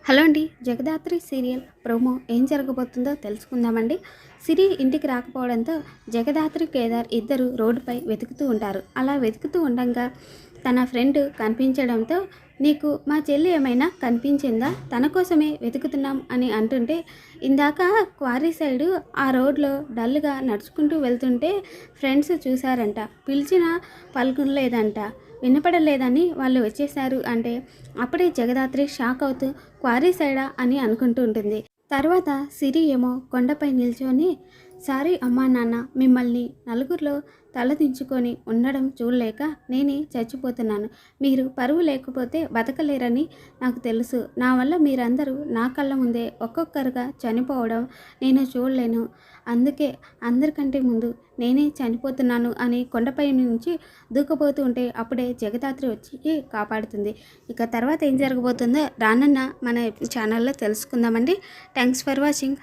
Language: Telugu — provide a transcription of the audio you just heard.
హలో అండి. జగదాత్రి సీరియల్ ప్రోమో ఏం జరగబోతుందో తెలుసుకుందామండి. సిరి ఇంటికి రాకపోవడంతో జగదాత్రి, కేదార్ ఇద్దరు రోడ్డుపై వెతుకుతూ ఉంటారు. అలా వెతుకుతూ ఉండంగా తన ఫ్రెండ్ కనిపించడంతో, నీకు మా చెల్లి ఏమైనా కనిపించిందా, తన కోసమే వెతుకుతున్నాం అని అంటుంటే, ఇందాక క్వారీ సైడు ఆ రోడ్లో డల్గా నడుచుకుంటూ వెళ్తుంటే ఫ్రెండ్స్ చూశారంట. పిలిచిన పలుకులేదంట, వినపడలేదని వాళ్ళు వచ్చేశారు అంటే, అప్పుడే జగదాత్రి షాక్ అవుతూ క్వారీ సైడా అని అనుకుంటూ ఉంటుంది. తర్వాత సిరి ఏమో కొండపై నిల్చొని, సారీ అమ్మా నాన్న, మిమ్మల్ని నలుగురిలో తలదించుకొని ఉండడం చూడలేక నేనే చచ్చిపోతున్నాను. మీరు పరువు లేకపోతే బతకలేరని నాకు తెలుసు. నా వల్ల మీరందరూ నా కళ్ళ ముందే ఒక్కొక్కరుగా చనిపోవడం నేను చూడలేను. అందుకే అందరికంటే ముందు నేనే చనిపోతున్నాను అని కొండపై నుంచి దూకపోతూ ఉంటే అప్పుడే జగదాత్రి వచ్చి కాపాడుతుంది. ఇక తర్వాత ఏం జరగబోతుందో రానున్న మన ఛానల్లో తెలుసుకుందామండి. Thanks for watching.